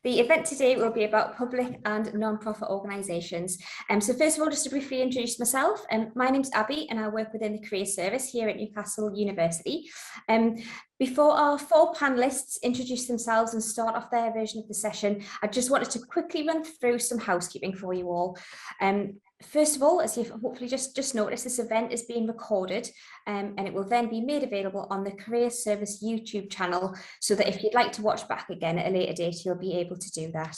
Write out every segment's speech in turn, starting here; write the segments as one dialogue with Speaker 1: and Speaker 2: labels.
Speaker 1: The event today will be about public and non-profit organisations. So first of all, just to briefly introduce myself, my name's Abby and I work within the Career Service here at Newcastle University. Before our four panellists introduce themselves and start off their version of the session, I just wanted to quickly run through some housekeeping for you all. First of all, as you've hopefully just noticed, this event is being recorded and it will then be made available on the Career Service YouTube channel, so that if you'd like to watch back again at a later date, you'll be able to do that.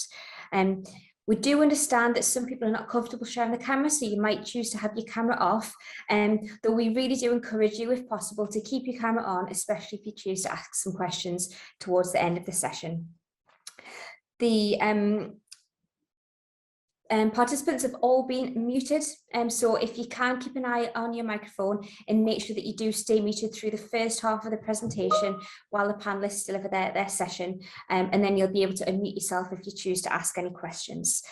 Speaker 1: We do understand that some people are not comfortable sharing the camera, so you might choose to have your camera off, though we really do encourage you, if possible, to keep your camera on, especially if you choose to ask some questions towards the end of the session. The participants have all been muted, so if you can, keep an eye on your microphone and make sure that you do stay muted through the first half of the presentation while the panellists deliver their session, and then you'll be able to unmute yourself if you choose to ask any questions.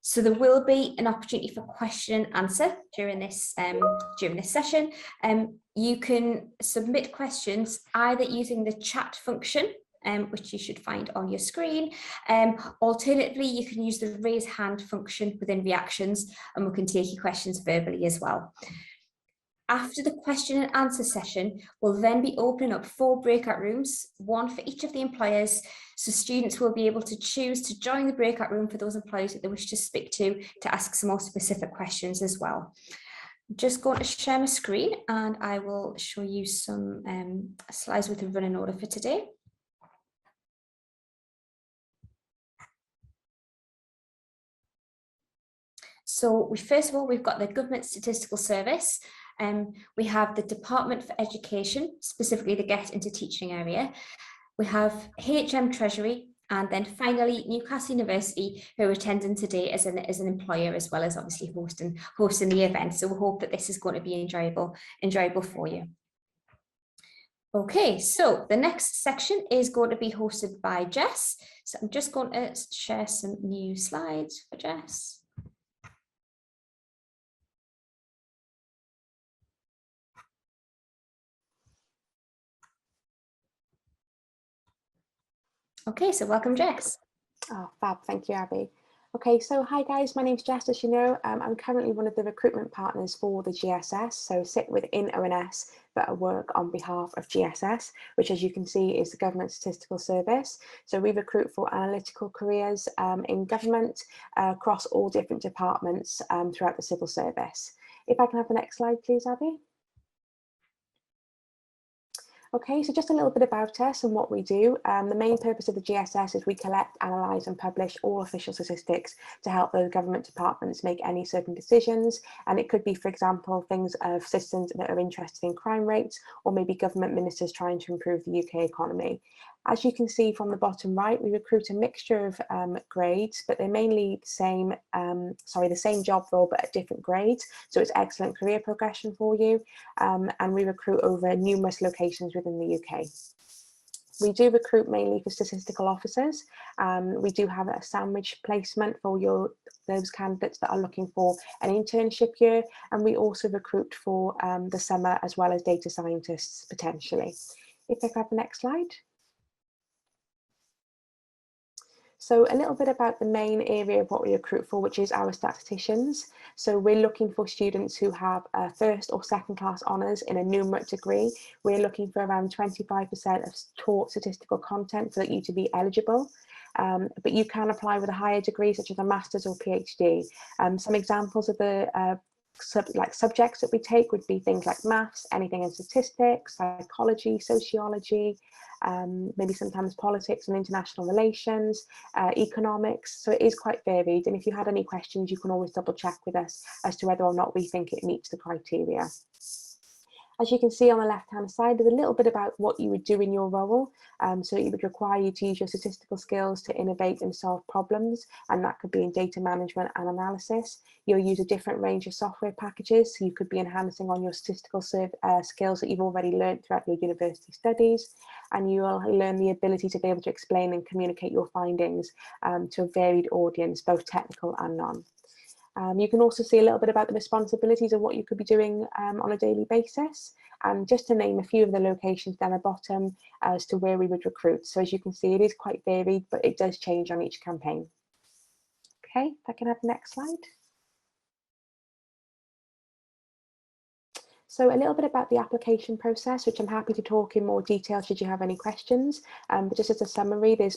Speaker 1: So there will be an opportunity for question and answer during this session. You can submit questions either using the chat function, which you should find on your screen. Alternatively, you can use the raise hand function within reactions, and we can take your questions verbally as well. After the question and answer session, we'll then be opening up 4 breakout rooms, one for each of the employers, so students will be able to choose to join the breakout room for those employers that they wish to speak to ask some more specific questions as well. I'm just going to share my screen and I will show you some slides with the running order for today. So first of all, we've got the Government Statistical Service. We have the Department for Education, specifically the Get Into Teaching area. We have HM Treasury, and then finally Newcastle University, who are attending today as an employer, as well as obviously hosting the event. So we hope that this is going to be enjoyable for you. Okay, so the next section is going to be hosted by Jess. So I'm just going to share some new slides for Jess. Okay, so welcome, Jess.
Speaker 2: Oh, fab. Thank you, Abby. Okay, so hi guys, my name's Jess. As you know, I'm currently one of the recruitment partners for the GSS, so sit within ONS, but I work on behalf of GSS, which, as you can see, is the Government Statistical Service. So we recruit for analytical careers in government across all different departments throughout the civil service. If I can have the next slide, please, Abby. Okay, so just a little bit about us and what we do. The main purpose of the GSS is we collect, analyse and publish all official statistics to help those government departments make any certain decisions. And it could be, for example, things of citizens that are interested in crime rates, or maybe government ministers trying to improve the UK economy. As you can see from the bottom right, we recruit a mixture of grades, but they're mainly the same job role, but at different grades. So it's excellent career progression for you. And we recruit over numerous locations within the UK. We do recruit mainly for statistical officers. We do have a sandwich placement for those candidates that are looking for an internship year. And we also recruit for the summer, as well as data scientists potentially. If I could have the next slide. So a little bit about the main area of what we recruit for, which is our statisticians. So we're looking for students who have a first or second class honours in a numeric degree. We're looking for around 25% of taught statistical content for you to be eligible. But you can apply with a higher degree, such as a master's or PhD. Some examples of the subjects that we take would be things like maths, anything in statistics, psychology, sociology, maybe sometimes politics and international relations, economics. So it is quite varied, and if you had any questions, you can always double check with us as to whether or not we think it meets the criteria. As you can see on the left-hand side, there's a little bit about what you would do in your role. So it would require you to use your statistical skills to innovate and solve problems, and that could be in data management and analysis. You'll use a different range of software packages, so you could be enhancing on your statistical skills that you've already learned throughout your university studies, and you will learn the ability to be able to explain and communicate your findings to a varied audience, both technical and non. You can also see a little bit about the responsibilities of what you could be doing on a daily basis. And just to name a few of the locations down the bottom as to where we would recruit. So as you can see, it is quite varied, but it does change on each campaign. Okay, if I can have the next slide. So a little bit about the application process, which I'm happy to talk in more detail should you have any questions. But just as a summary, there's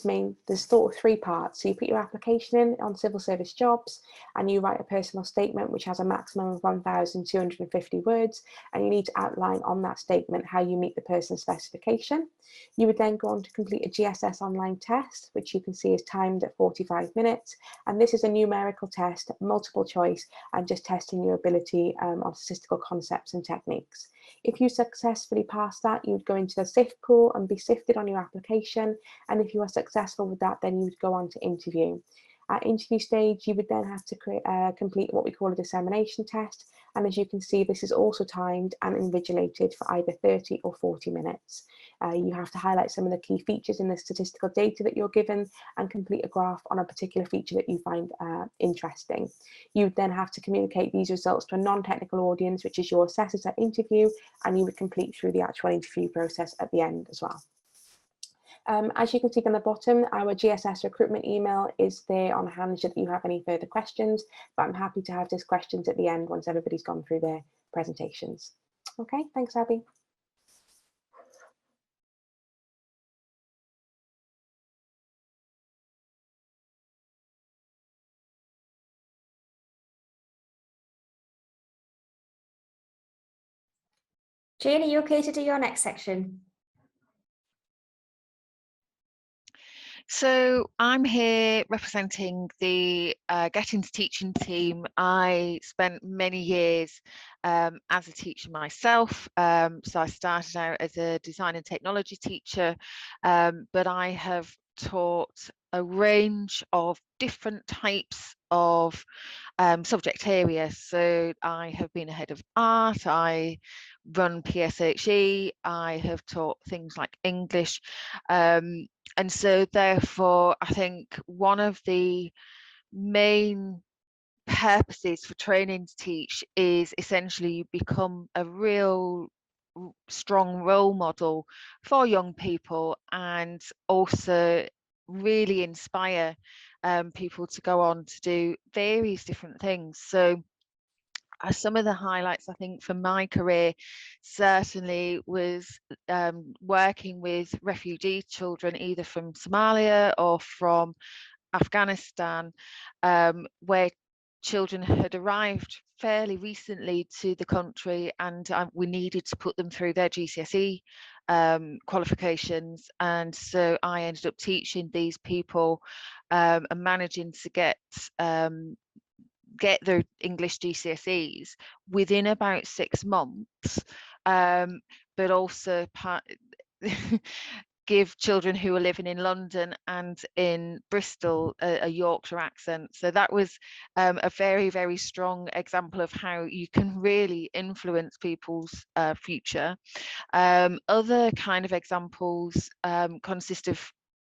Speaker 2: sort of three parts. So you put your application in on civil service jobs and you write a personal statement, which has a maximum of 1,250 words. And you need to outline on that statement how you meet the person's specification. You would then go on to complete a GSS online test, which you can see is timed at 45 minutes. And this is a numerical test, multiple choice, and just testing your ability on statistical concepts and techniques. If you successfully pass that, you would go into the sift pool and be sifted on your application. And if you are successful with that, then you would go on to interview. At interview stage, you would then have to complete what we call a dissemination test. And as you can see, this is also timed and invigilated for either 30 or 40 minutes. You have to highlight some of the key features in the statistical data that you're given and complete a graph on a particular feature that you find interesting. You would then have to communicate these results to a non-technical audience, which is your assessors at interview, and you would complete through the actual interview process at the end as well. As you can see on the bottom, our GSS recruitment email is there on hand should you have any further questions, but I'm happy to have those questions at the end once everybody's gone through their presentations. Okay, thanks, Abby.
Speaker 1: Jane, are you okay to do your next section?
Speaker 3: So I'm here representing the Get Into Teaching team. I spent many years as a teacher myself. So I started out as a design and technology teacher, but I have taught a range of different types of subject areas. So I have been a head of art, I run PSHE, I have taught things like English. And so therefore, I think one of the main purposes for training to teach is essentially you become a real strong role model for young people and also really inspire people to go on to do various different things. So some of the highlights I think for my career certainly was working with refugee children either from Somalia or from Afghanistan, where children had arrived fairly recently to the country and we needed to put them through their GCSE qualifications, and so I ended up teaching these people and managing to get their English GCSEs within about 6 months, but also give children who are living in London and in Bristol a Yorkshire accent. So that was a very, very strong example of how you can really influence people's future. Other kind of examples consist of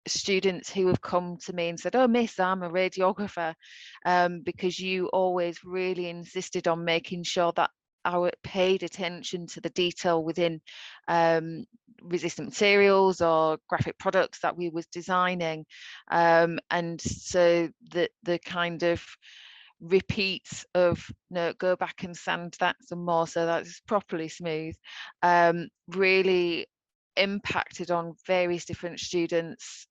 Speaker 3: students who have come to me and said, oh miss, I'm a radiographer, because you always really insisted on making sure that I paid attention to the detail within resistant materials or graphic products that we was designing, and so the kind of repeats of go back and sand that some more so that it's properly smooth really impacted on various different students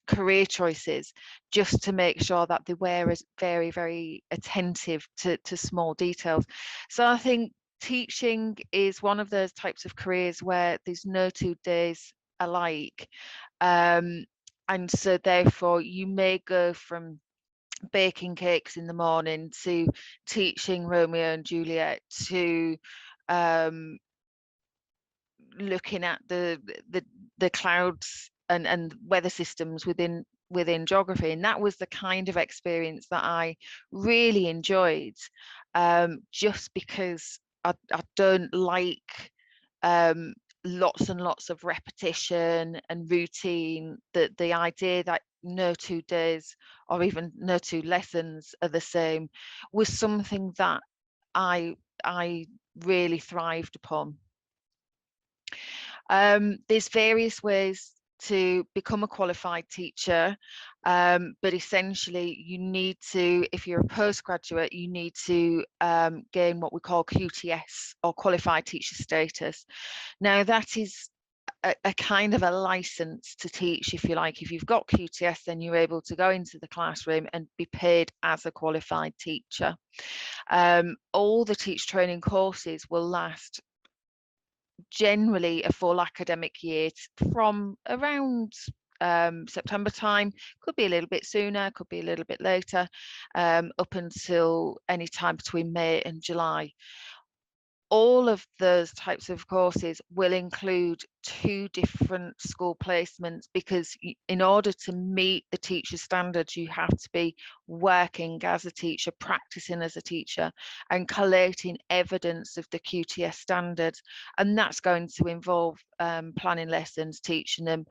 Speaker 3: career choices, just to make sure that they were very, very attentive to small details. So I think teaching is one of those types of careers where there's no 2 days alike, and so therefore you may go from baking cakes in the morning to teaching Romeo and Juliet to looking at the clouds and weather systems within geography, and that was the kind of experience that I really enjoyed, just because I don't like lots and lots of repetition and routine. The idea that no 2 days or even no 2 lessons are the same, was something that I really thrived upon. There's various ways to become a qualified teacher, but essentially you need to, if you're a postgraduate, you need to gain what we call QTS, or qualified teacher status. Now that is a kind of a license to teach, if you like. If you've got QTS, then you're able to go into the classroom and be paid as a qualified teacher. All the teacher training courses will last generally a full academic year from around September time, could be a little bit sooner, could be a little bit later, up until any time between May and July. All of those types of courses will include 2 different school placements, because in order to meet the teacher standards, you have to be working as a teacher, practicing as a teacher, and collating evidence of the QTS standards. And that's going to involve planning lessons, teaching them,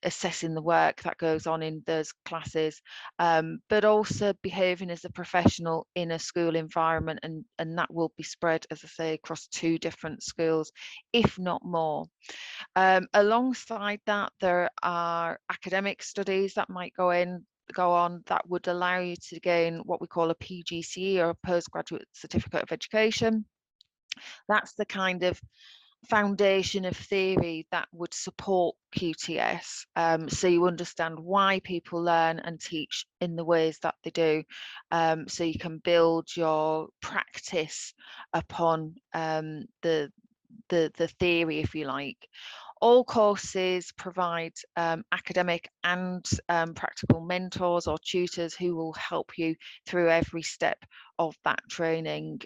Speaker 3: assessing the work that goes on in those classes, but also behaving as a professional in a school environment, and that will be spread, as I say, across 2 different schools, if not more. Alongside that, there are academic studies that might go on that would allow you to gain what we call a PGCE, or a postgraduate certificate of education. That's the kind of foundation of theory that would support QTS, so you understand why people learn and teach in the ways that they do, so you can build your practice upon the theory, if you like. All courses provide academic and practical mentors or tutors who will help you through every step of that training,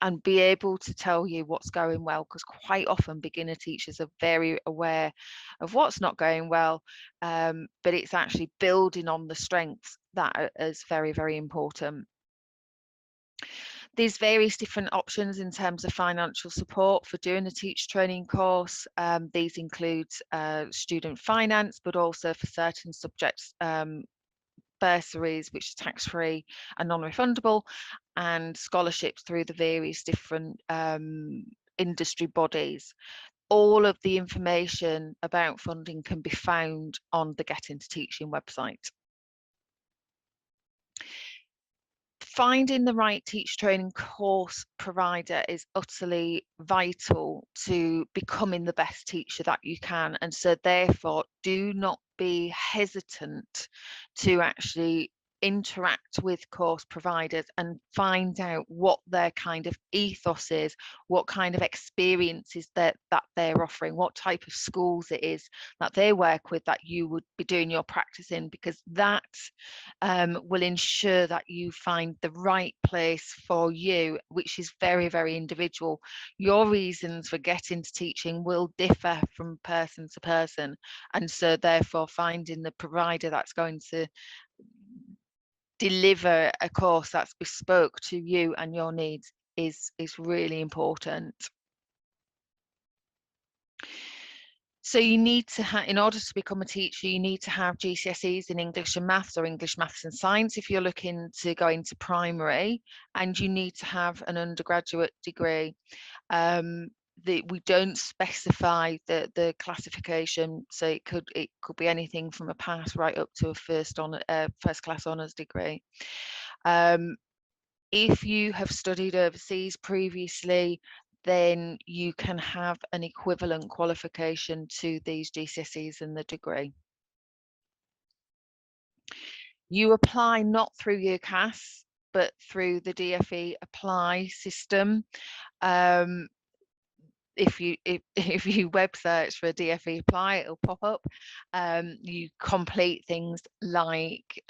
Speaker 3: and be able to tell you what's going well, because quite often beginner teachers are very aware of what's not going well, but it's actually building on the strengths that is very, very important. There's various different options in terms of financial support for doing a teacher training course. These include student finance, but also for certain subjects, bursaries, which are tax-free and non-refundable, and scholarships through the various different industry bodies. All of the information about funding can be found on the Get Into Teaching website. Finding the right teacher training course provider is utterly vital to becoming the best teacher that you can, and so therefore do not be hesitant to actually interact with course providers and find out what their kind of ethos is, what kind of experiences that they're offering, what type of schools it is that they work with that you would be doing your practice in, because that will ensure that you find the right place for you, which is very, very individual. Your reasons for getting into teaching will differ from person to person, and so therefore finding the provider that's going to deliver a course that's bespoke to you and your needs is really important. So you need to have, in order to become a teacher, you need to have GCSEs in English and Maths, or English, Maths and Science if you're looking to go into primary, and you need to have an undergraduate degree. We don't specify the classification, so it could be anything from a pass right up to a first class honours degree. If you have studied overseas previously, then you can have an equivalent qualification to these GCSEs and the degree. You apply not through UCAS, but through the DFE apply system. If you web search for DFE apply, it'll pop up. You complete things like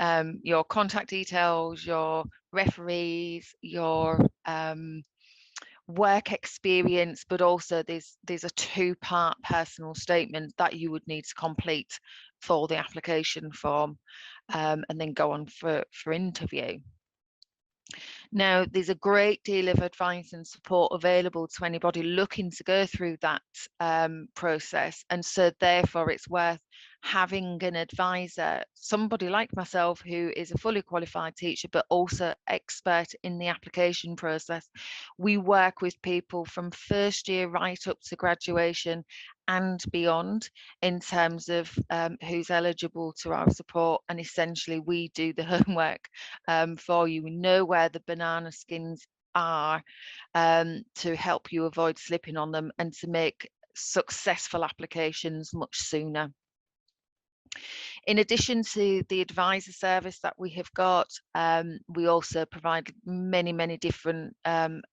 Speaker 3: your contact details, your referees, your work experience, but also there's a 2-part personal statement that you would need to complete for the application form, and then go on for interview. Now, there's a great deal of advice and support available to anybody looking to go through that process, and so therefore it's worth having an advisor, somebody like myself who is a fully qualified teacher but also expert in the application process. We work with people from first year right up to graduation and beyond in terms of who's eligible to our support, and essentially we do the homework for you. We know where the banana skins are to help you avoid slipping on them and to make successful applications much sooner. In addition to the advisor service that we have got, we also provide many different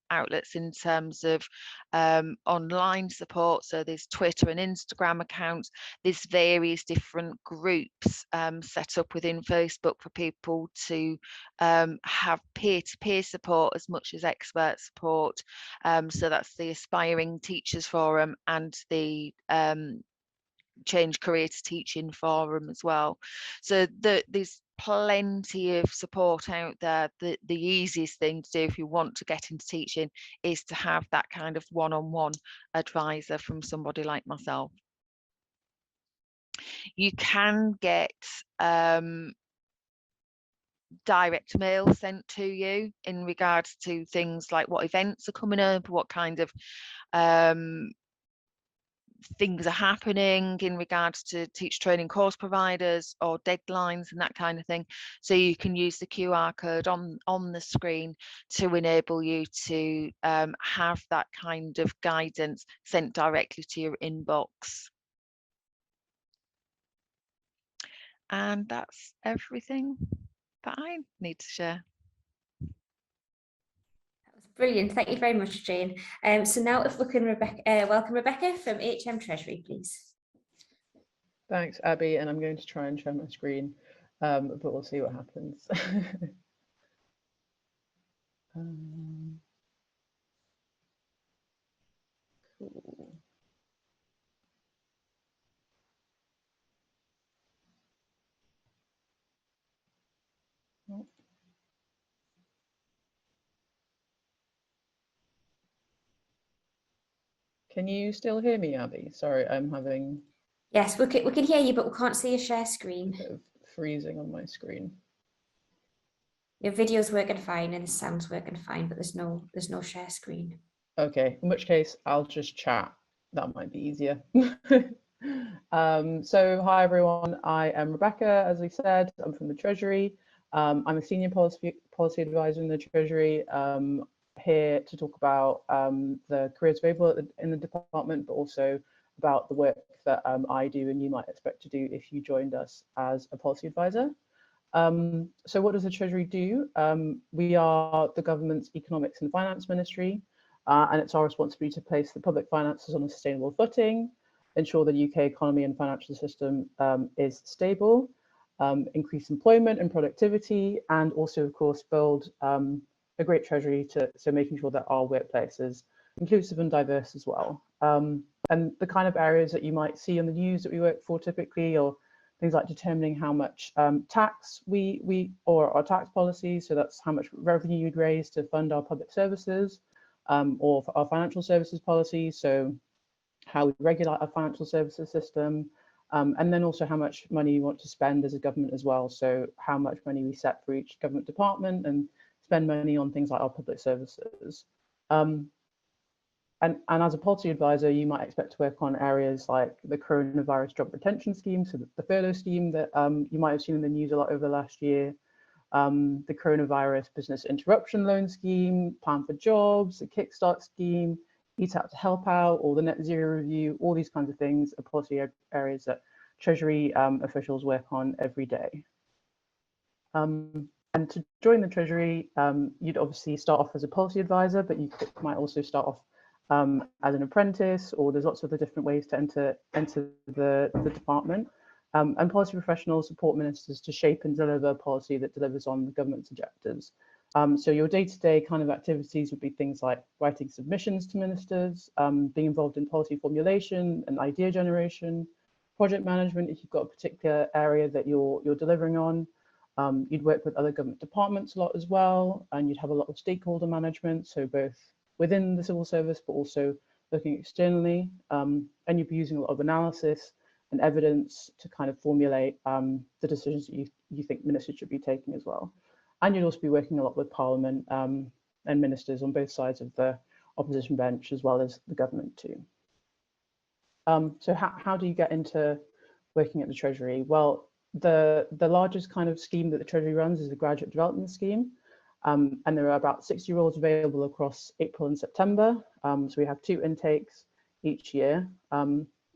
Speaker 3: outlets in terms of online support. So there's Twitter and Instagram accounts. There's various different groups set up within Facebook for people to have peer-to-peer support as much as expert support. So that's the Aspiring Teachers Forum and the Change Career to Teaching forum as well. So there's plenty of support out there. The easiest thing to do if you want to get into teaching is to have that kind of one-on-one advisor from somebody like myself. You can get direct mail sent to you in regards to things like what events are coming up, what kind of things are happening in regards to teacher training course providers or deadlines and that kind of thing. So you can use the QR code on the screen to enable you to have that kind of guidance sent directly to your inbox. And that's everything that I need to share.
Speaker 1: Brilliant, thank you very much, Jane. So now if we can welcome Rebecca from HM Treasury, please.
Speaker 4: Thanks, Abby, and I'm going to try and share my screen, but we'll see what happens. Cool. Can you still hear me, Abby? Sorry, I'm having...
Speaker 1: Yes, we can hear you, but we can't see your share screen.
Speaker 4: a bit of freezing on my screen.
Speaker 1: Your video's working fine and the sound's working fine, but there's no share screen.
Speaker 4: Okay, in which case I'll just chat. That might be easier. So hi everyone, I am Rebecca, as we said. I'm from the Treasury. I'm a senior policy advisor in the Treasury, here to talk about the careers available in the department, but also about the work that I do and you might expect to do if you joined us as a policy advisor. So what does the Treasury do? We are the government's economics and finance ministry, and it's our responsibility to place the public finances on a sustainable footing, ensure the UK economy and financial system is stable, increase employment and productivity, and also, of course, build a great Treasury so making sure that our workplace is inclusive and diverse as well. And the kind of areas that you might see on the news that we work for typically, or things like determining how much tax or our tax policies, so that's how much revenue you'd raise to fund our public services, or for our financial services policies, so how we regulate our financial services system, and then also how much money you want to spend as a government as well, so how much money we set for each government department and spend money on things like our public services. And as a policy advisor, you might expect to work on areas like the coronavirus job retention scheme, so the furlough scheme that you might have seen in the news a lot over the last year, the coronavirus business interruption loan scheme, plan for jobs, the kickstart scheme, Eat Out to Help Out, or the net zero review. All these kinds of things are policy areas that Treasury officials work on every day. And to join the Treasury, you'd obviously start off as a policy advisor, but you might also start off as an apprentice, or there's lots of the different ways to enter the department. And policy professionals support ministers to shape and deliver policy that delivers on the government's objectives. So your day-to-day kind of activities would be things like writing submissions to ministers, being involved in policy formulation and idea generation, project management if you've got a particular area that you're delivering on. You'd work with other government departments a lot as well, and you'd have a lot of stakeholder management, so both within the civil service, but also looking externally, and you'd be using a lot of analysis and evidence to kind of formulate the decisions that you think ministers should be taking as well. And you'll also be working a lot with Parliament and ministers on both sides of the opposition bench, as well as the government too. So how do you get into working at the Treasury? Well, the largest kind of scheme that the Treasury runs is the Graduate Development Scheme. And there are about 60 roles available across April and September. So we have 2 intakes each year.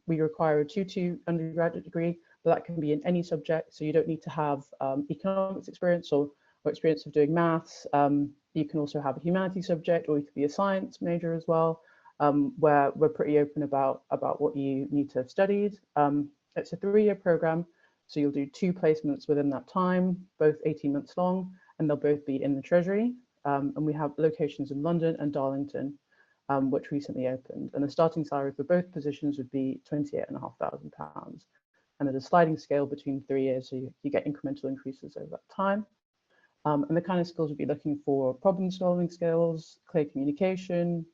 Speaker 4: We require a 2-2 undergraduate degree, but that can be in any subject. So you don't need to have economics experience or experience of doing maths. You can also have a humanities subject, or you could be a science major as well, where we're pretty open about what you need to have studied. It's a 3-year program, so you'll do 2 placements within that time, both 18 months long, and they'll both be in the Treasury. And we have locations in London and Darlington, which recently opened. And the starting salary for both positions would be £28,500. And there's a sliding scale between 3 years, so you get incremental increases over that time. And the kind of skills we'd be looking for: problem-solving skills, clear communication,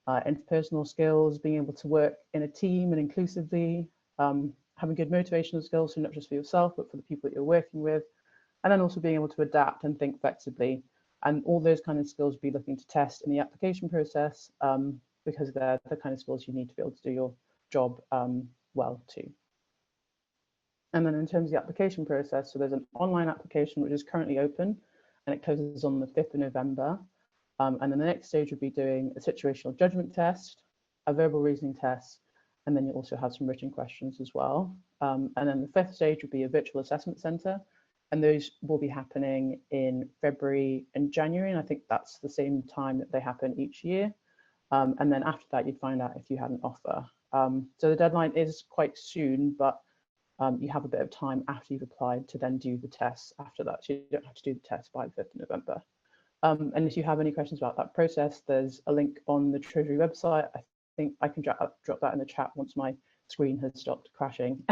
Speaker 4: interpersonal skills, being able to work in a team and inclusively, having good motivational skills, so not just for yourself, but for the people that you're working with, and then also being able to adapt and think flexibly. And all those kind of skills we'll be looking to test in the application process, because they're the kind of skills you need to be able to do your job well too. And then in terms of the application process, so there's an online application which is currently open, and it closes on the 5th of November. And then the next stage would be doing a situational judgment test, a verbal reasoning test, and then you also have some written questions as well. And then the 5th stage would be a virtual assessment centre, and those will be happening in February and January, and I think that's the same time that they happen each year. And then after that, you'd find out if you had an offer. So the deadline is quite soon, but you have a bit of time after you've applied to then do the tests after that. So you don't have to do the test by the 5th of November. And if you have any questions about that process, there's a link on the Treasury website. I think I can drop that in the chat once my screen has stopped crashing.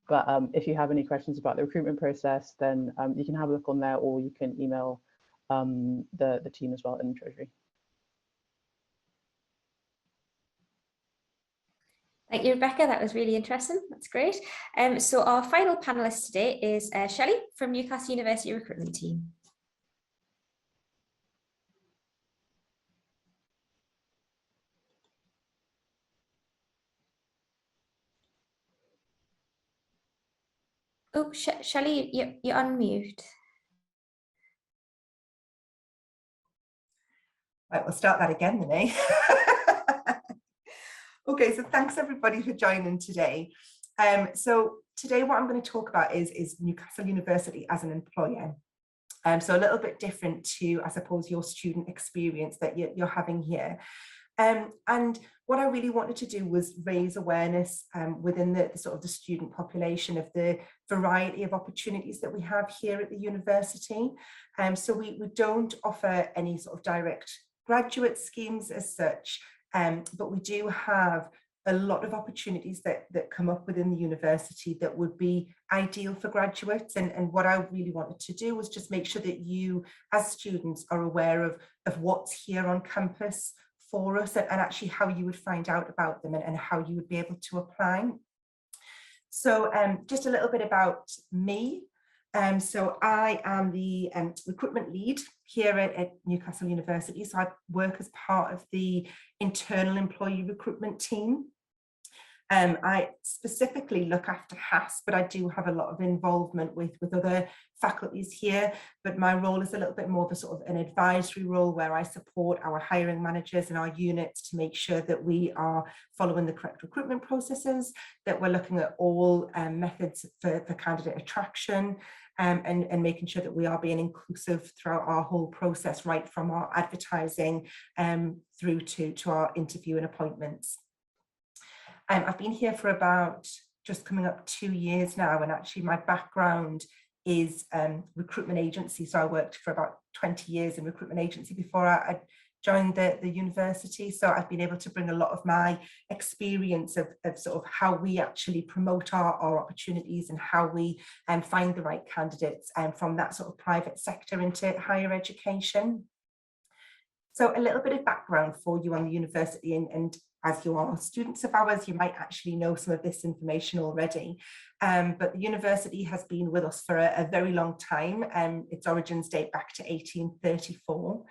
Speaker 4: But if you have any questions about the recruitment process, then you can have a look on there, or you can email the team as well in the Treasury.
Speaker 1: Thank you, Rebecca. That was really interesting. That's great. So our final panelist today is Shelley from Newcastle University Recruitment Team. Oh, Shelley, you're on mute.
Speaker 5: Right, we'll start that again then, eh? Okay, so thanks everybody for joining today. So today what I'm going to talk about is Newcastle University as an employer. So a little bit different to, I suppose, your student experience that you're having here. And what I really wanted to do was raise awareness within the sort of the student population of the variety of opportunities that we have here at the university. So we don't offer any sort of direct graduate schemes as such, but we do have a lot of opportunities that come up within the university that would be ideal for graduates. And what I really wanted to do was just make sure that you as students are aware of what's here on campus for us, and actually how you would find out about them and how you would be able to apply. So just a little bit about me. So I am the recruitment lead here at Newcastle University. So I work as part of the internal employee recruitment team. I specifically look after HAS, but I do have a lot of involvement with other faculties here. But my role is a little bit more of a sort of an advisory role, where I support our hiring managers and our units to make sure that we are following the correct recruitment processes, that we're looking at all methods for candidate attraction, and making sure that we are being inclusive throughout our whole process, right from our advertising through to our interview and appointments. I've been here for about just coming up 2 years now, and actually my background is recruitment agency. So I worked for about 20 years in recruitment agency before I joined the university. So I've been able to bring a lot of my experience of sort of how we actually promote our opportunities and how we find the right candidates from that sort of private sector into higher education. So a little bit of background for you on the university, and as you are students of ours, you might actually know some of this information already. But the university has been with us for a very long time. Its origins date back to 1834.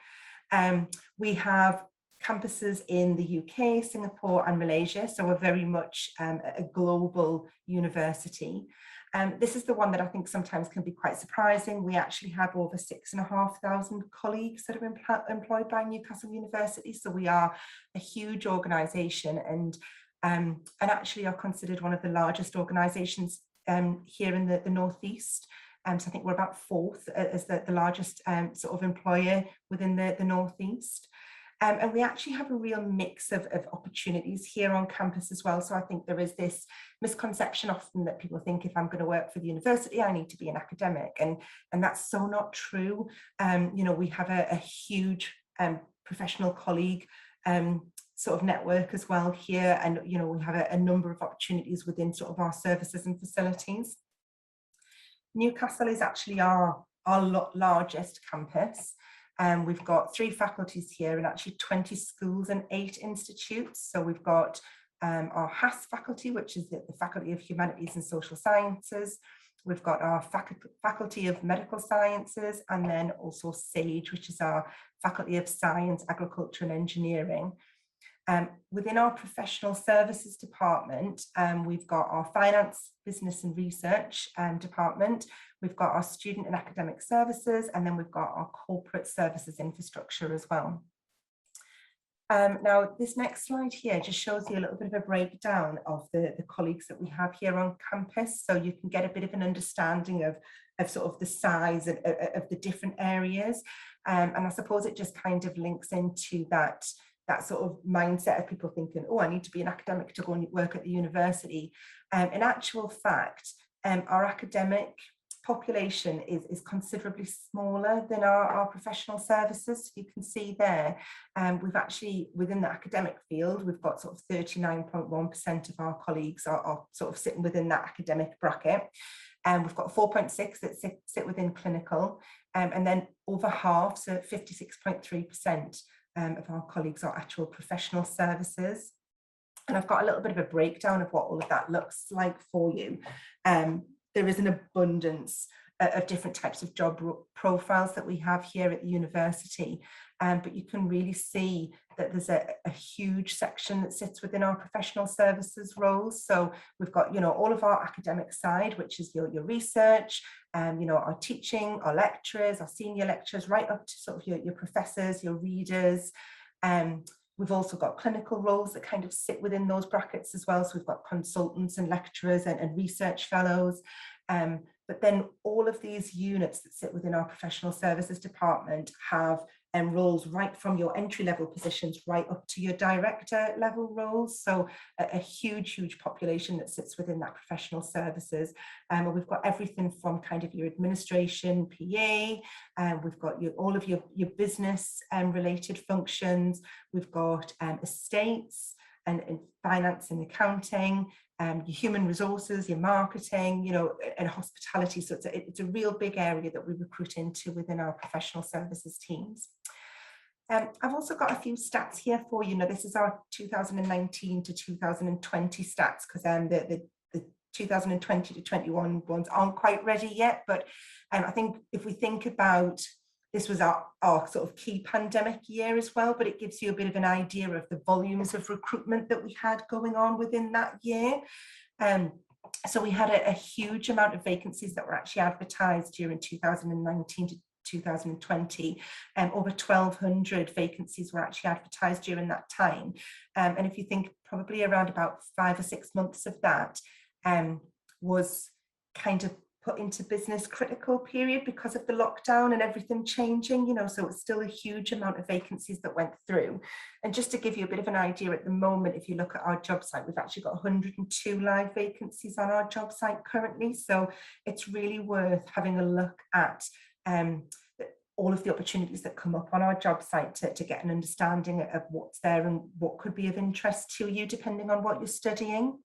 Speaker 5: We have campuses in the UK, Singapore and Malaysia, so we're very much a global university. This is the one that I think sometimes can be quite surprising. We actually have over 6,500 colleagues that are employed by Newcastle University, so we are a huge organisation, and actually are considered one of the largest organisations here in the Northeast. So I think we're about fourth as the largest sort of employer within the Northeast. And we actually have a real mix of opportunities here on campus as well. So I think there is this misconception often that people think if I'm going to work for the university, I need to be an academic. And that's so not true. You know, we have a huge professional colleague sort of network as well here. And, you know, we have a number of opportunities within sort of our services and facilities. Newcastle is actually our largest campus. We've got 3 faculties here and actually 20 schools and 8 institutes. So we've got our HAS faculty, which is the Faculty of Humanities and Social Sciences. We've got our Faculty of Medical Sciences, and then also SAGE, which is our Faculty of Science, Agriculture and Engineering. Within our professional services department, we've got our finance, business and research department. We've got our student and academic services, and then we've got our corporate services infrastructure as well. Now, this next slide here just shows you a little bit of a breakdown of the colleagues that we have here on campus, so you can get a bit of an understanding of sort of the size of the different areas. And I suppose it just kind of links into that sort of mindset of people thinking, oh, I need to be an academic to go and work at the university. In actual fact, our academic population is considerably smaller than our professional services. You can see there, we've actually, within the academic field, we've got sort of 39.1% of our colleagues are sort of sitting within that academic bracket. And we've got 4.6 that sit within clinical, and then over half, so 56.3%. Of our colleagues are actual professional services. And I've got a little bit of a breakdown of what all of that looks like for you. There is an abundance of different types of job profiles that we have here at the university, but you can really see that there's a huge section that sits within our professional services roles. So we've got, you know, all of our academic side, which is your research, you know, our teaching, our lecturers, our senior lecturers, right up to sort of your professors, your readers. We've also got clinical roles that kind of sit within those brackets as well. So we've got consultants and lecturers and research fellows. But then all of these units that sit within our professional services department have roles right from your entry-level positions right up to your director level roles. So a huge population that sits within that professional services. And we've got everything from kind of your administration, PA, we've got all of your business related functions. We've got estates and finance and accounting, your human resources, your marketing, you know, and hospitality. So it's a real big area that we recruit into within our professional services teams. I've also got a few stats here for you. Now, this is our 2019 to 2020 stats, because the 2020 to 21 ones aren't quite ready yet. But I think if we think about, this was our sort of key pandemic year as well, but it gives you a bit of an idea of the volumes of recruitment that we had going on within that year. So we had a huge amount of vacancies that were actually advertised during 2019 to 2020. Over 1,200 vacancies were actually advertised during that time. And if you think, probably around about 5 or 6 months of that was kind of put into business critical period because of the lockdown and everything changing, you know, so it's still a huge amount of vacancies that went through. And just to give you a bit of an idea, at the moment, if you look at our job site, we've actually got 102 live vacancies on our job site currently. So it's really worth having a look at all of the opportunities that come up on our job site to get an understanding of what's there and what could be of interest to you depending on what you're studying.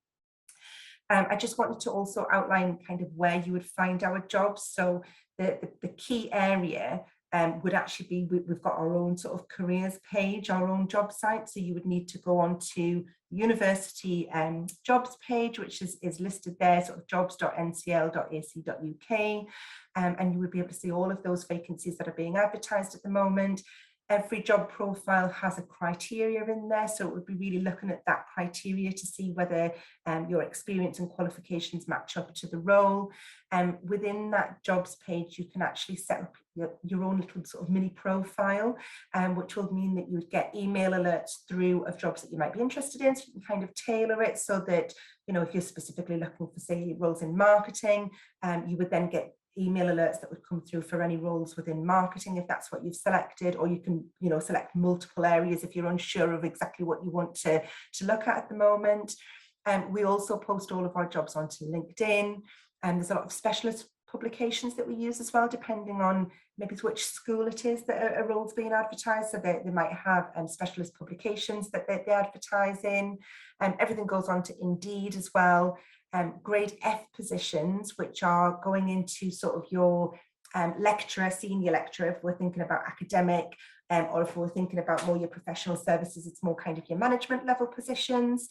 Speaker 5: I just wanted to also outline kind of where you would find our jobs. So the key area would actually be, we've got our own sort of careers page, our own job site. So you would need to go on to university jobs page, which is listed there, sort of jobs.ncl.ac.uk, and you would be able to see all of those vacancies that are being advertised at the moment. Every job profile has a criteria in there, so it would be really looking at that criteria to see whether your experience and qualifications match up to the role. Within that jobs page, you can actually set up your own little sort of mini profile, which will mean that you would get email alerts through of jobs that you might be interested in, so you can kind of tailor it so that, you know, if you're specifically looking for, say, roles in marketing, you would then get email alerts that would come through for any roles within marketing if that's what you've selected, or you can, you know, select multiple areas if you're unsure of exactly what you want to look at the moment. We also post all of our jobs onto LinkedIn, and there's a lot of specialist publications that we use as well, depending on maybe which school it is that a role's being advertised. So they might have specialist publications that they advertise in, and everything goes on to Indeed as well. Grade F positions, which are going into sort of your lecturer, senior lecturer, if we're thinking about academic, or if we're thinking about more your professional services, it's more kind of your management level positions.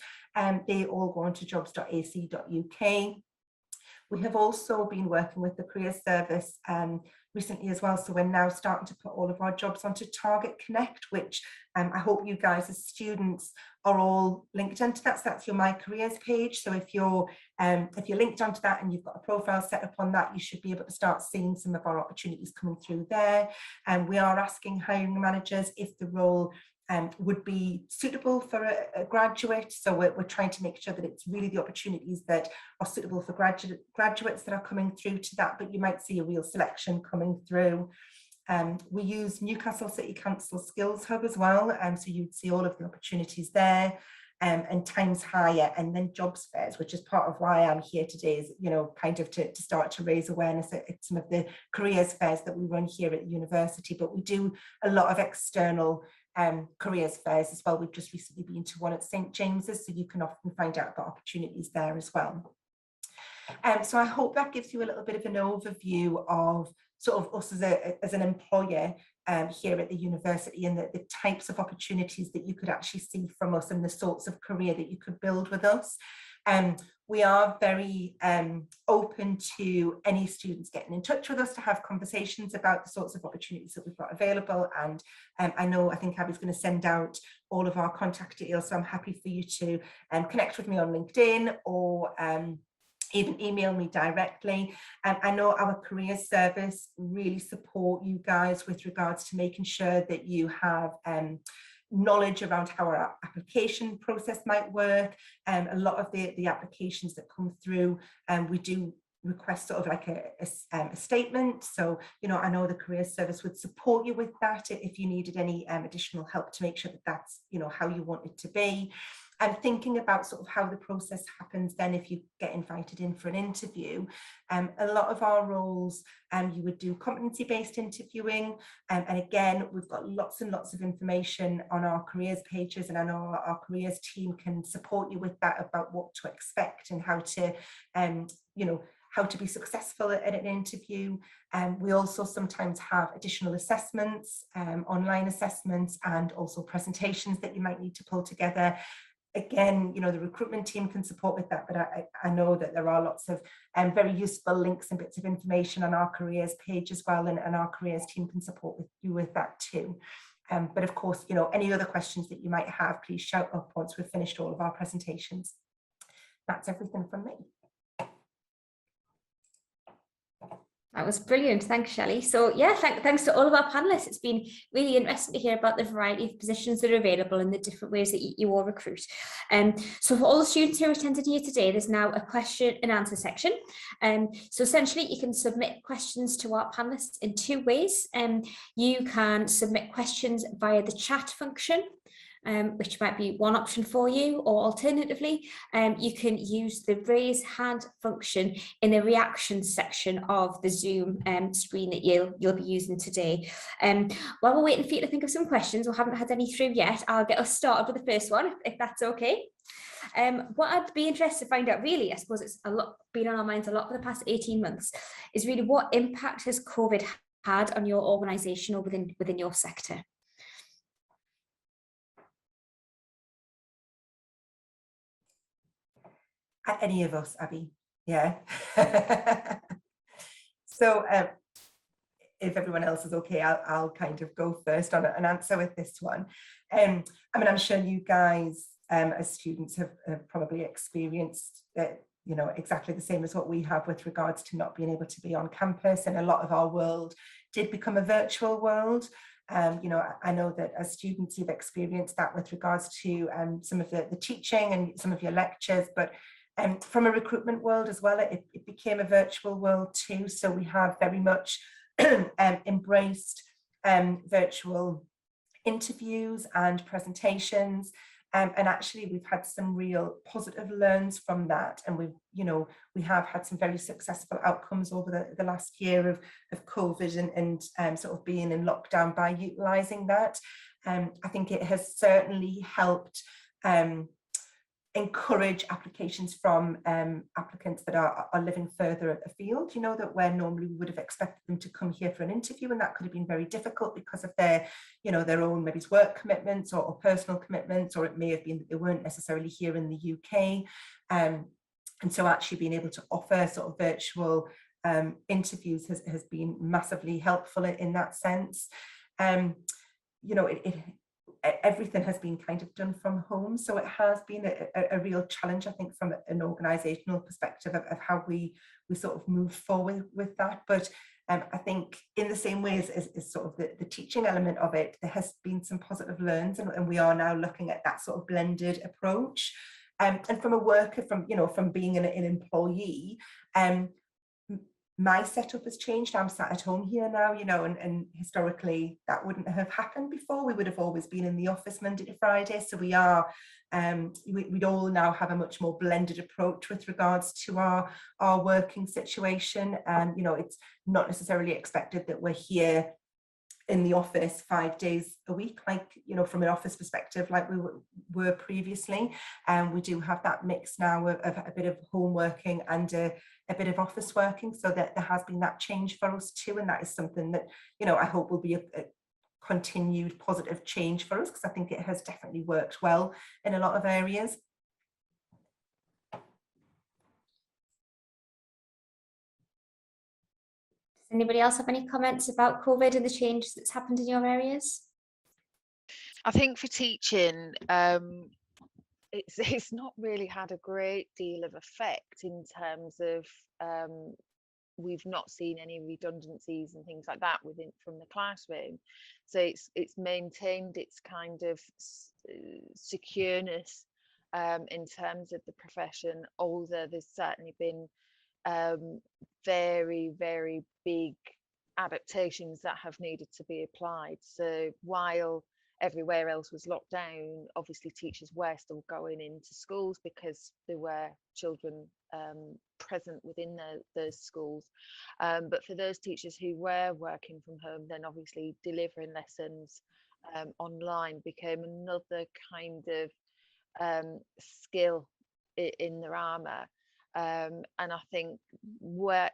Speaker 5: They all go on to jobs.ac.uk. We have also been working with the Careers Service recently as well, so we're now starting to put all of our jobs onto Target Connect, which I hope you guys as students are all linked into that. So that's your My Careers page. So if you're linked onto that and you've got a profile set up on that, you should be able to start seeing some of our opportunities coming through there. And we are asking hiring managers if the role would be suitable for a graduate. So we're trying to make sure that it's really the opportunities that are suitable for graduates that are coming through to that, but you might see a real selection coming through. We use Newcastle City Council Skills Hub as well, so you'd see all of the opportunities there, and Times Higher, and then jobs fairs, which is part of why I'm here today, is, you know, kind of to start to raise awareness at some of the careers fairs that we run here at the university. But we do a lot of external careers fairs as well. We've just recently been to one at St James's, so you can often find out about opportunities there as well. So I hope that gives you a little bit of an overview of sort of us as an employer here at the university, and the types of opportunities that you could actually see from us and the sorts of career that you could build with us. We are very open to any students getting in touch with us to have conversations about the sorts of opportunities that we've got available. And I think Abby's going to send out all of our contact details, so I'm happy for you to connect with me on LinkedIn, or even email me directly. I know our careers service really support you guys with regards to making sure that you have knowledge around how our application process might work. A lot of the applications that come through, we do request sort of like a statement. So, you know, I know the careers service would support you with that if you needed any additional help to make sure that that's, you know, how you want it to be. And thinking about sort of how the process happens then if you get invited in for an interview. A lot of our roles, you would do competency-based interviewing, and again, we've got lots and lots of information on our careers pages, and I know our careers team can support you with that, about what to expect and how to, you know, how to be successful at an interview. We also sometimes have additional assessments, online assessments, and also presentations that you might need to pull together. Again, you know, the recruitment team can support with that, but I know that there are lots of very useful links and bits of information on our careers page as well, and our careers team can support you with that too. But of course, you know, any other questions that you might have, please shout up once we've finished all of our presentations. That's everything from me.
Speaker 1: That was brilliant. Thanks, Shelley. So yeah, thanks to all of our panelists. It's been really interesting to hear about the variety of positions that are available and the different ways that you all recruit. So for all the students who attended here today, there's now a question and answer section. So essentially you can submit questions to our panelists in two ways. You can submit questions via the chat function, which might be one option for you, or alternatively, you can use the raise hand function in the reactions section of the Zoom screen that you'll be using today. While we're waiting for you to think of some questions, or haven't had any through yet, I'll get us started with the first one, if that's okay. What I'd be interested to find out, really, I suppose it's been on our minds a lot for the past 18 months, is really what impact has COVID had on your organisation or within your sector?
Speaker 5: At any of us, Abby? Yeah. So if everyone else is okay, I'll kind of go first on an answer with this one. I mean, I'm sure you guys as students have probably experienced you know, exactly the same as what we have with regards to not being able to be on campus, and a lot of our world did become a virtual world. You know, I know that as students you've experienced that with regards to some of the teaching and some of your lectures, but from a recruitment world as well, it became a virtual world too. So we have very much embraced virtual interviews and presentations. And actually we've had some real positive learns from that, and we have had some very successful outcomes over the last year of COVID and sort of being in lockdown by utilising that. I think it has certainly helped encourage applications from applicants that are living further afield, you know, that where normally we would have expected them to come here for an interview, and that could have been very difficult because of their, you know, their own maybe work commitments or personal commitments, or it may have been that they weren't necessarily here in the UK. And so actually being able to offer sort of virtual interviews has been massively helpful in that sense. You know, everything has been kind of done from home, so it has been a real challenge, I think, from an organisational perspective of how we sort of move forward with that. But I think in the same way as sort of the teaching element of it, there has been some positive learns, and we are now looking at that sort of blended approach. And from a worker, from being an employee, my setup has changed. I'm sat at home here now, you know, and historically that wouldn't have happened before. We would have always been in the office Monday to Friday. So we are, we'd all now have a much more blended approach with regards to our working situation. And, you know, it's not necessarily expected that we're here in the office 5 days a week, like, you know, from an office perspective, like we were previously. And we do have that mix now of a bit of home working and a bit of office working, so that there has been that change for us too. And that is something that, you know, I hope will be a continued positive change for us, because I think it has definitely worked well in a lot of areas.
Speaker 1: Anybody else have any comments about COVID and the change that's happened in your areas?
Speaker 3: I think for teaching, it's not really had a great deal of effect in terms of we've not seen any redundancies and things like that from the classroom. So it's maintained its kind of secureness in terms of the profession, although there's certainly been very, very big adaptations that have needed to be applied. So while everywhere else was locked down, obviously teachers were still going into schools because there were children present within those schools. But for those teachers who were working from home, then obviously delivering lessons online became another kind of skill in their armour. And I think what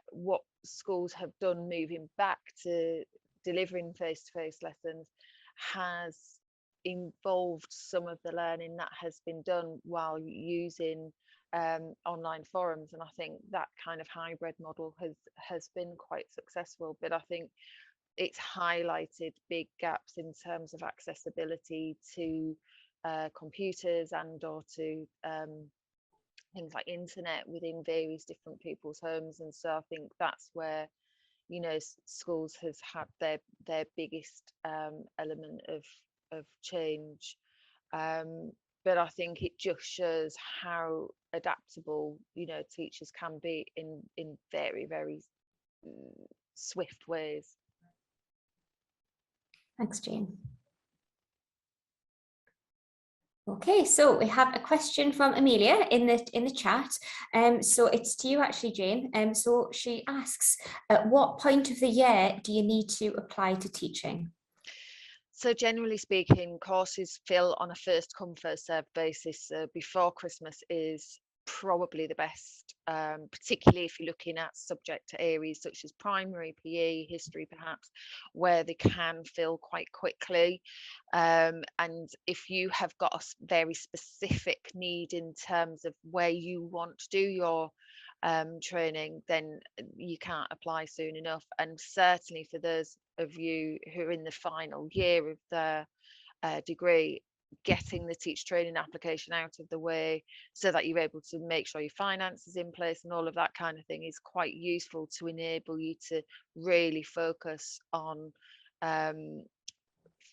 Speaker 3: schools have done moving back to delivering face-to-face lessons has involved some of the learning that has been done while using online forums, and I think that kind of hybrid model has been quite successful. But I think it's highlighted big gaps in terms of accessibility to computers and or to things like internet within various different people's homes. And so I think that's where, you know, schools has had their biggest element of change. But I think it just shows how adaptable, you know, teachers can be in very, very swift ways.
Speaker 1: Thanks, Jane. Okay, so we have a question from Amelia in the chat. So it's to you actually, Jane. So she asks, at what point of the year do you need to apply to teaching?
Speaker 3: So generally speaking, courses fill on a first come first served basis. Before Christmas is probably the best particularly if you're looking at subject areas such as primary, PE, history perhaps, where they can fill quite quickly. And if you have got a very specific need in terms of where you want to do your training, then you can't apply soon enough. And certainly for those of you who are in the final year of their degree, getting the teacher training application out of the way so that you're able to make sure your finances in place and all of that kind of thing is quite useful to enable you to really focus on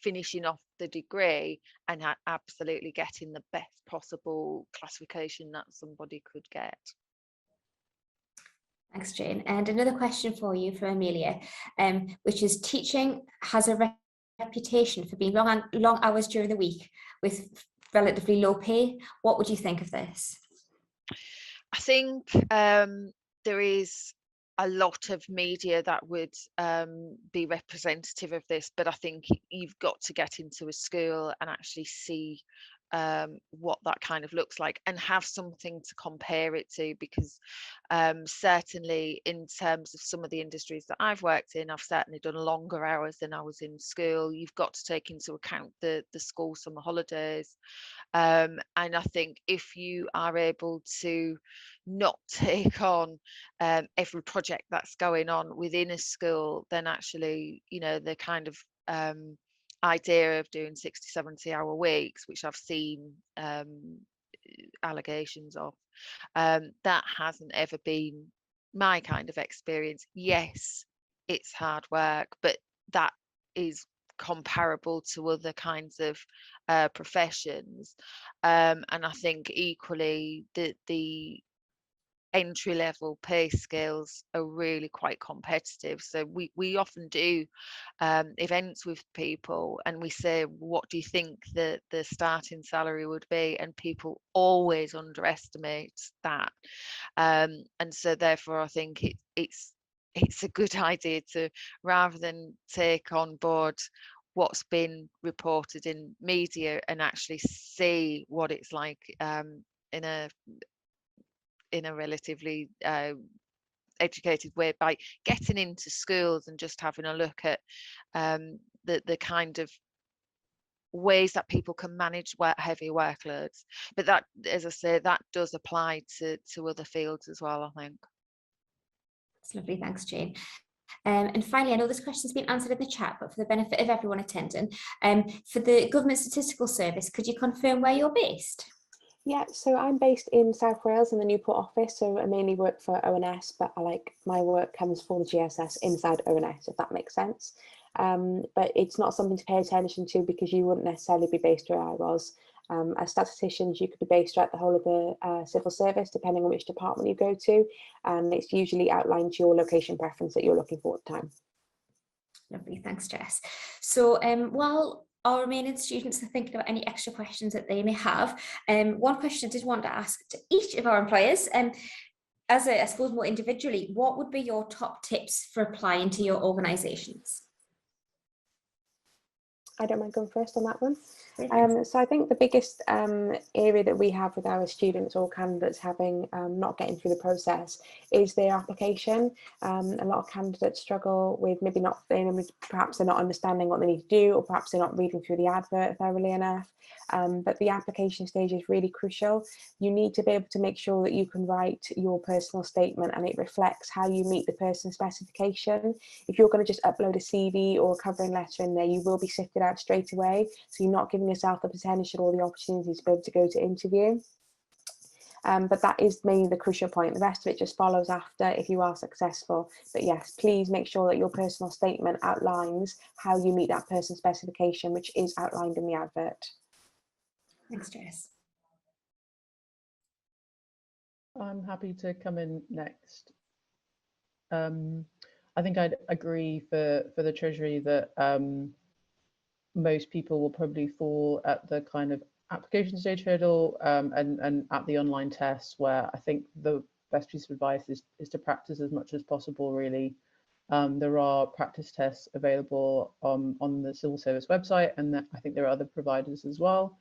Speaker 3: finishing off the degree and absolutely getting the best possible classification that somebody could get.
Speaker 1: Thanks, Jane. And another question for you from Amelia, which is, teaching has a reputation for being long hours during the week with relatively low pay. What would you think of this?
Speaker 3: I think there is a lot of media that would be representative of this, but I think you've got to get into a school and actually see what that kind of looks like and have something to compare it to, because certainly in terms of some of the industries that I've worked in, I've certainly done longer hours than I was in school. You've got to take into account the school summer holidays, and I think if you are able to not take on every project that's going on within a school, then actually, you know, the kind of idea of doing 60-70-hour weeks, which I've seen allegations of, that hasn't ever been my kind of experience. Yes, it's hard work, but that is comparable to other kinds of professions, and I think equally the entry level pay scales are really quite competitive. So we often do events with people and we say, what do you think the starting salary would be? And people always underestimate that, and so therefore I think it's a good idea to, rather than take on board what's been reported in media, and actually see what it's like in a relatively educated way, by getting into schools and just having a look at the kind of ways that people can manage heavy workloads. But that, as I say, that does apply to other fields as well, I think.
Speaker 1: That's lovely, thanks, Jane. And finally, I know this question's been answered in the chat, but for the benefit of everyone attending, for the Government Statistical Service, could you confirm where you're based?
Speaker 2: Yeah, so I'm based in South Wales in the Newport office, so I mainly work for ONS, but my work comes for the GSS inside ONS, if that makes sense. But it's not something to pay attention to because you wouldn't necessarily be based where I was. As statisticians, you could be based throughout the whole of the civil service, depending on which department you go to, and it's usually outlined to your location preference that you're looking for at the time.
Speaker 1: Lovely, thanks, Jess. So while our remaining students are thinking about any extra questions that they may have, one question I did want to ask to each of our employers, as I suppose more individually, what would be your top tips for applying to your organisations?
Speaker 2: I don't mind going first on that one.
Speaker 1: Great,
Speaker 2: so I think the biggest area that we have with our students or candidates having not getting through the process is their application. A lot of candidates struggle with maybe not, perhaps they're not understanding what they need to do, or perhaps they're not reading through the advert thoroughly enough. But the application stage is really crucial. You need to be able to make sure that you can write your personal statement and it reflects how you meet the person specification. If you're going to just upload a CV or a covering letter in there, you will be sifted out straight away. So you're not giving yourself the potential or the opportunity to be able to go to interview. But that is mainly the crucial point. The rest of it just follows after if you are successful. But yes, please make sure that your personal statement outlines how you meet that person's specification, which is outlined in the advert.
Speaker 1: thanks, Jess.
Speaker 4: I'm happy to come in next. I think I'd agree for the Treasury that most people will probably fall at the kind of application stage hurdle and at the online tests, where I think the best piece of advice is to practice as much as possible, really. There are practice tests available on the civil service website, and I think there are other providers as well.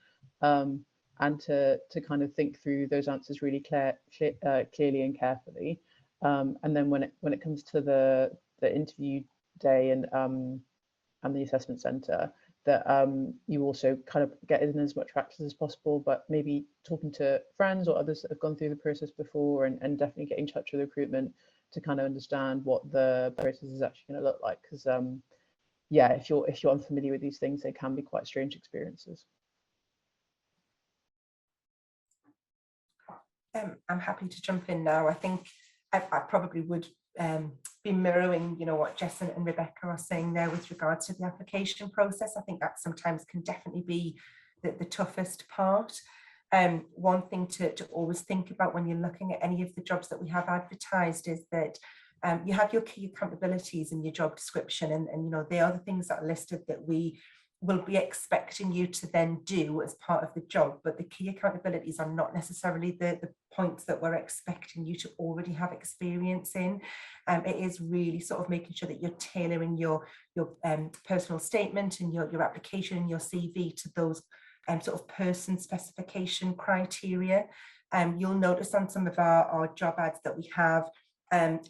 Speaker 4: and to kind of think through those answers really clearly and carefully. And then when it comes to the interview day and the assessment centre, that you also kind of get in as much practice as possible, but maybe talking to friends or others that have gone through the process before, and definitely get in touch with recruitment to kind of understand what the process is actually going to look like. Because yeah, if you're unfamiliar with these things, they can be quite strange experiences.
Speaker 5: I'm happy to jump in now. I think I probably would be mirroring, what Jess and Rebecca are saying there with regards to the application process. I think that sometimes can definitely be the toughest part. One thing to always think about when you're looking at any of the jobs that we have advertised is that you have your key accountabilities in your job description, and they are the things that are listed that we will be expecting you to then do as part of the job, but the key accountabilities are not necessarily the points that we're expecting you to already have experience in. It is really sort of making sure that you're tailoring your personal statement and your application and your CV to those sort of person specification criteria. You'll notice on some of our job ads that we have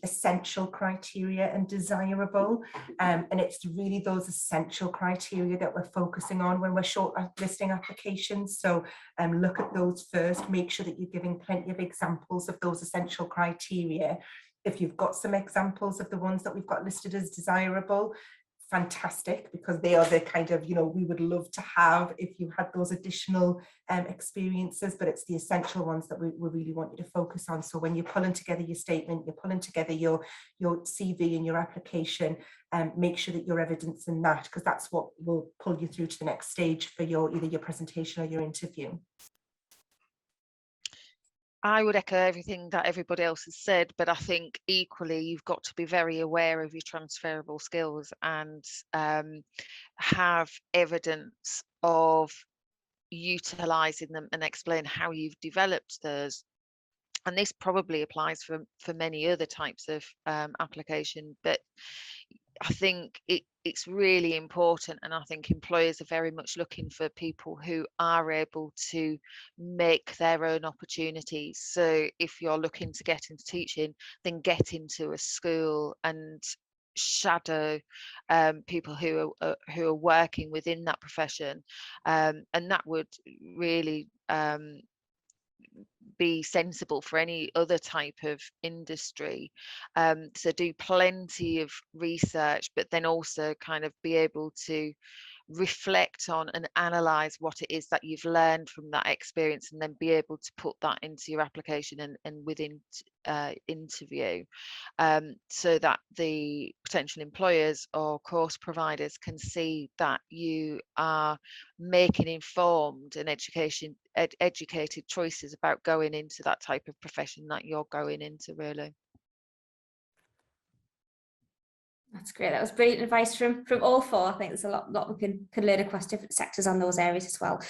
Speaker 5: essential criteria and desirable, and it's really those essential criteria that we're focusing on when we're shortlisting applications. So look at those first, make sure that you're giving plenty of examples of those essential criteria. If you've got some examples of the ones that we've got listed as desirable, fantastic, because they are the kind of, we would love to have if you had those additional experiences, but it's the essential ones that we really want you to focus on. So when you're pulling together your statement, you're pulling together your CV and your application, make sure that you're evidencing that, because that's what will pull you through to the next stage for either your presentation or your interview.
Speaker 3: I would echo everything that everybody else has said, but I think equally you've got to be very aware of your transferable skills and have evidence of utilising them and explain how you've developed those. And this probably applies for many other types of application, but I think it's really important, and I think employers are very much looking for people who are able to make their own opportunities. So if you're looking to get into teaching, then get into a school and shadow people who are working within that profession, and that would really be sensible for any other type of industry. So do plenty of research, but then also kind of be able to reflect on and analyze what it is that you've learned from that experience, and then be able to put that into your application and within interview, so that the potential employers or course providers can see that you are making informed and educated choices about going into that type of profession that you're going into, really.
Speaker 1: That's great. That was brilliant advice from all four. I think there's a lot we can learn across different sectors on those areas as well.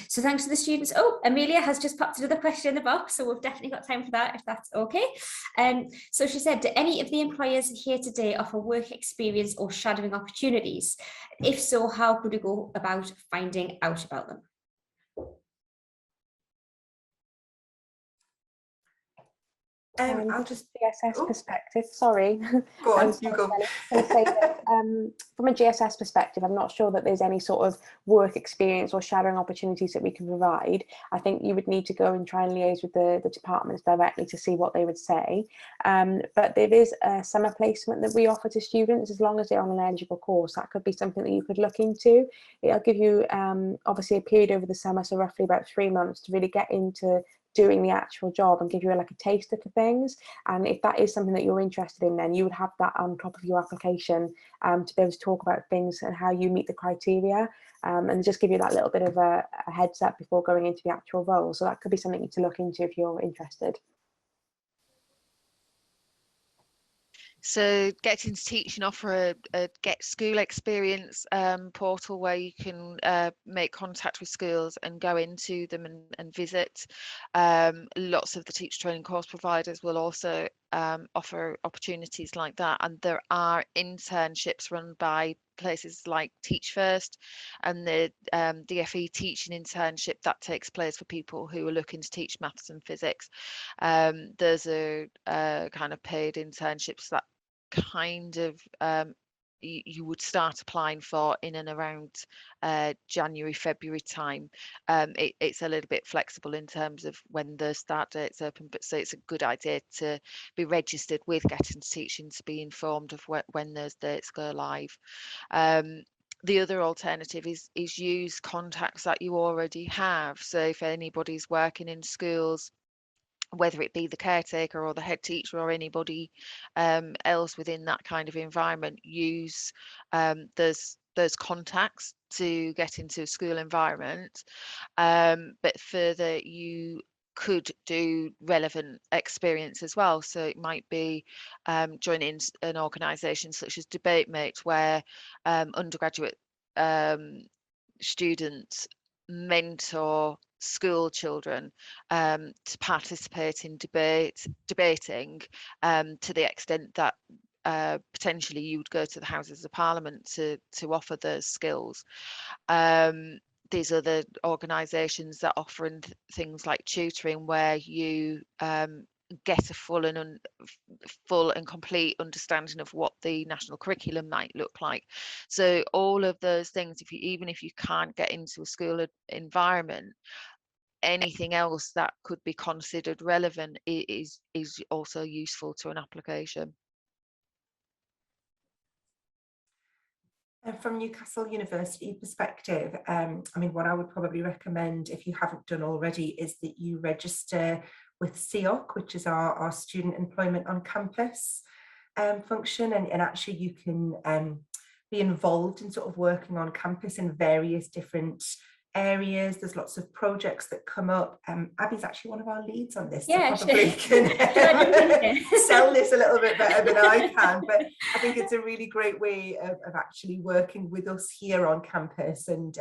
Speaker 1: So thanks to the students. Oh, Amelia has just popped another question in the box, so we've definitely got time for that, if that's okay. So she said, do any of the employers here today offer work experience or shadowing opportunities? If so, how could we go about finding out about them?
Speaker 5: I'll just
Speaker 2: GSS perspective, sorry.
Speaker 5: Go on, you go.
Speaker 2: I was going to say that from a GSS perspective, I'm not sure that there's any sort of work experience or shadowing opportunities that we can provide. I think you would need to go and try and liaise with the departments directly to see what they would say. But there is a summer placement that we offer to students as long as they're on an eligible course. That could be something that you could look into. It'll give you obviously a period over the summer, so roughly about 3 months, to really get into doing the actual job and give you like a taster for things. And if that is something that you're interested in, then you would have that on top of your application to be able to talk about things and how you meet the criteria, and just give you that little bit of a heads up before going into the actual role. So that could be something to look into if you're interested.
Speaker 3: So Get Into Teaching offer a Get School Experience portal where you can make contact with schools and go into them and visit. Lots of the teacher training course providers will also offer opportunities like that, and there are internships run by places like Teach First and the DFE teaching internship that takes place for people who are looking to teach maths and physics. There's a kind of paid internships that kind of you would start applying for in and around January, February time. It's a little bit flexible in terms of when the start date's open, but so it's a good idea to be registered with Getting to Teaching to be informed of when those dates go live. The other alternative is use contacts that you already have. So if anybody's working in schools, whether it be the caretaker or the head teacher or anybody else within that kind of environment, use those contacts to get into a school environment. But further, you could do relevant experience as well. So it might be joining an organisation such as DebateMate, where undergraduate students mentor school children to participate in debating to the extent that potentially you would go to the Houses of Parliament to offer those skills. There's other organisations that offer things like tutoring, where you get a full and complete understanding of what the national curriculum might look like. So all of those things, even if you can't get into a school environment, anything else that could be considered relevant is also useful to an application.
Speaker 5: And from Newcastle University perspective, I mean, what I would probably recommend, if you haven't done already, is that you register with SEOC, which is our Student Employment on Campus function, and actually you can be involved in sort of working on campus in various different areas. There's lots of projects that come up. Abby's actually one of our leads on this,
Speaker 1: Yeah,
Speaker 5: so probably can sell this a little bit better than I can, but I think it's a really great way of actually working with us here on campus and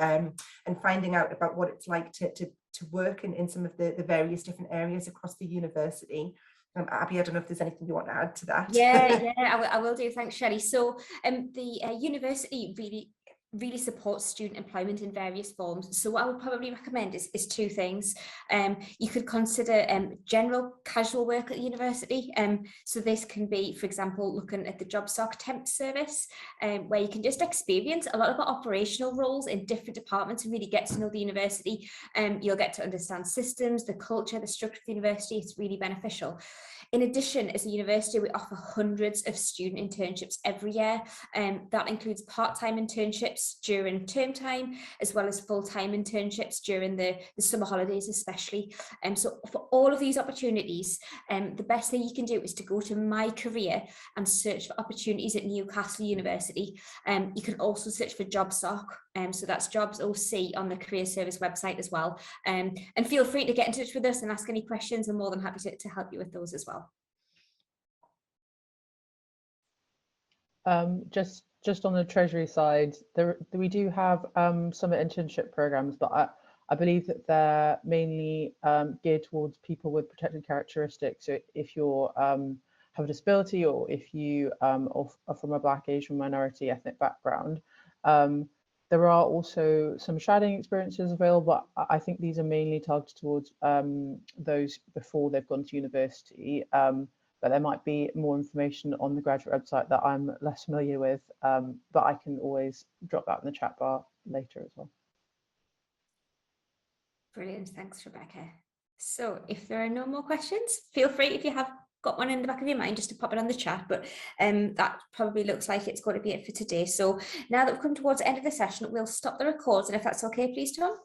Speaker 5: finding out about what it's like to work in some of the various different areas across the university. Abby, I don't know if there's anything you want to add to that.
Speaker 1: Yeah, I will do. Thanks, Shelley. So the university really supports student employment in various forms. So what I would probably recommend is two things. You could consider general casual work at the university. So this can be, for example, looking at the JobSoc temp service, where you can just experience a lot of operational roles in different departments and really get to know the university. You'll get to understand systems, the culture, the structure of the university. It's really beneficial. In addition, as a university, we offer hundreds of student internships every year. That includes part-time internships during term time, as well as full-time internships during the summer holidays especially. So for all of these opportunities, the best thing you can do is to go to My Career and search for opportunities at Newcastle University. You can also search for JobSoc, so that's Jobs OC on the Career Service website as well. And feel free to get in touch with us and ask any questions. I'm more than happy to help you with those as well.
Speaker 4: Just on the Treasury side, we do have summer internship programs, but I believe that they're mainly geared towards people with protected characteristics. So if you're have a disability, or if you are from a Black, Asian, minority ethnic background, there are also some shadowing experiences available. But I think these are mainly targeted towards those before they've gone to university. But there might be more information on the graduate website that I'm less familiar with, but I can always drop that in the chat bar later as well.
Speaker 1: Brilliant, thanks, Rebecca. So if there are no more questions, feel free, if you have got one in the back of your mind, just to pop it on the chat, but that probably looks like it's going to be it for today. So now that we've come towards the end of the session, we'll stop the records, and if that's okay, please, Tom.